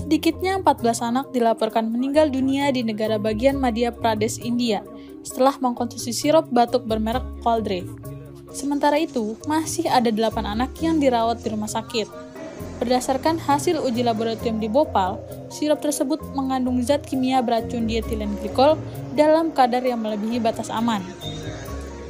Sedikitnya 14 anak dilaporkan meninggal dunia di negara bagian Madhya Pradesh, India, setelah mengkonsumsi sirup batuk bermerek Coldrev. Sementara itu, masih ada 8 anak yang dirawat di rumah sakit. Berdasarkan hasil uji laboratorium di Bhopal, sirup tersebut mengandung zat kimia beracun dietilen glikol dalam kadar yang melebihi batas aman.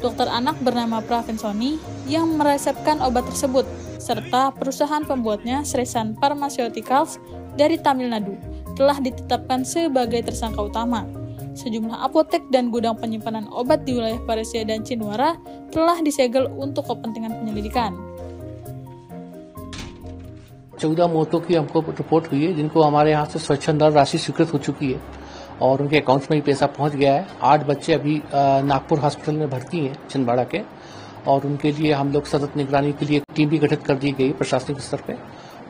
Dokter anak bernama Pravin Soni yang meresepkan obat tersebut, serta perusahaan pembuatnya Sresan Pharmaceuticals dari Tamil Nadu telah ditetapkan sebagai tersangka utama. Sejumlah apotek dan gudang penyimpanan obat di wilayah Parisia dan Chinwara telah disegel untuk kepentingan penyelidikan. 14 मौतों की हमको report हुई है, जिनको हमारे यहाँ से स्वच्छंद राशि स्वीकृत हो चुकी है और उनके अकाउंट्स में ही पैसा पहुंच गया है। 8 बच्चे अभी नागपुर हॉस्पिटल में भर्ती हैं छिंदवाड़ा के, और उनके लिए हम लोग सतत निगरानी के लिए टीम भी गठित कर दी गई प्रशासनिक स्तर पे।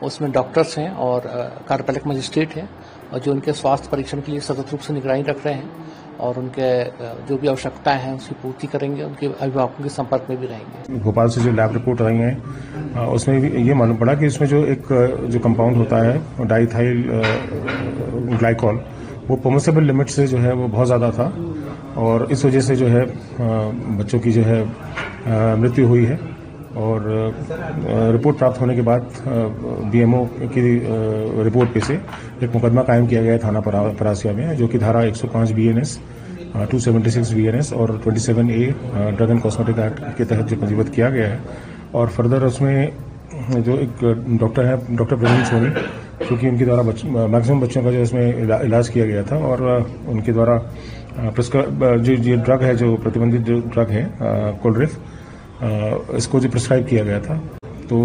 उसमें डॉक्टर्स हैं और कार्यपालक मजिस्ट्रेट हैं, और जो उनके स्वास्थ्य परीक्षण के लिए सतत रूप से निगरानी रख रहे हैं और उनके जो भी आवश्यकताएं हैं उसकी पूर्ति करेंगे, उनके अभिभावकों के संपर्क में भी रहेंगे। भोपाल से जो लैब रिपोर्ट आई है उसमें भी ये मालूम पड़ा कि इसमें जो कंपाउंड होता है डाइथाइल ग्लाइकॉल, वो परमिसेबल लिमिट से जो है वो बहुत ज़्यादा था, और इस वजह से जो है बच्चों की जो है मृत्यु हुई है। और रिपोर्ट प्राप्त होने के बाद बीएमओ की रिपोर्ट पे से एक मुकदमा कायम किया गया है थाना परासिया में, जो कि धारा 105 बीएनएस, 276 बीएनएस और 27A drug and cosmetic act के तहत जो पंजीबद्ध किया गया है। और फर्दर उसमें जो एक डॉक्टर है, डॉक्टर प्रवीण सोनी, क्योंकि उनके द्वारा मैक्सिमम बच्चों का जो इसमें इलाज किया गया था, और उनके द्वारा जो ड्रग है, जो प्रतिबंधित जो ड्रग है कोल्ड्रेव, इसको जो प्रिस्क्राइब किया गया था, तो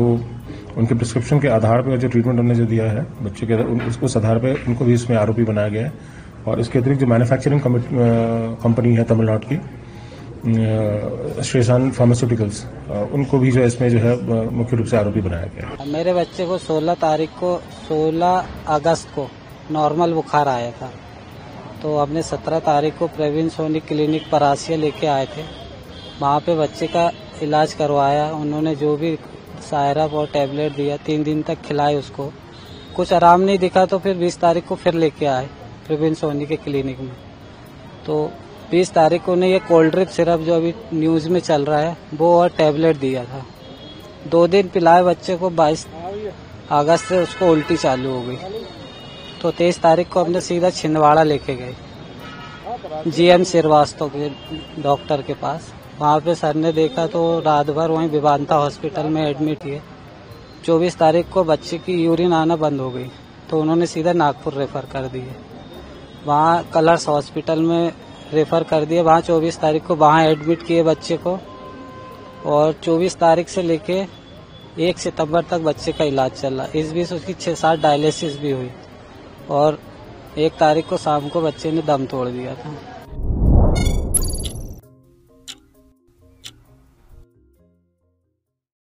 उनके प्रिस्क्रिप्शन के आधार पर जो ट्रीटमेंट उन्होंने जो दिया है बच्चे के, उस आधार पर उनको भी इसमें आरोपी बनाया गया है। और इसके अतिरिक्त जो मैन्युफैक्चरिंग कंपनी है तमिलनाडु की श्रेसान फार्मास्यूटिकल्स, उनको भी जो इसमें जो है मुख्य रूप से आरोपी बनाया गया है। मेरे बच्चे को 16 अगस्त को नॉर्मल बुखार आया था, तो हमने 17 तारीख को प्रवीण सोनी क्लिनिक परासिया लेके आए थे। वहाँ पे बच्चे का इलाज करवाया, उन्होंने जो भी सायरप और टैबलेट दिया 3 दिन तक खिलाए उसको, कुछ आराम नहीं दिखा, तो फिर 20 तारीख को फिर लेके आए प्रवीण सोनी के क्लिनिक में। तो 20 तारीख को उन्हें ये कोल्ड्रिप सिरप जो अभी न्यूज़ में चल रहा है वो और टैबलेट दिया था। 2 दिन पिलाए बच्चे को, 22 अगस्त से उसको उल्टी चालू हो गई। तो 23 तारीख को हमने सीधा छिंदवाड़ा लेके गए GM श्रीवास्तव के डॉक्टर के पास। वहाँ पे सर ने देखा तो रात भर वहीं विवांता हॉस्पिटल में एडमिट किए। 24 तारीख को बच्चे की यूरिन आना बंद हो गई, तो उन्होंने सीधा नागपुर रेफर कर दिए। वहाँ कलर्स हॉस्पिटल में रेफर कर दिए, वहाँ 24 तारीख को वहाँ एडमिट किए बच्चे को, और 24 तारीख से लेके 1 सितंबर तक बच्चे का इलाज चला। इस बीच उसकी 6-7 डायलिसिस भी हुई, और 1 तारीख को शाम को बच्चे ने दम तोड़ दिया था।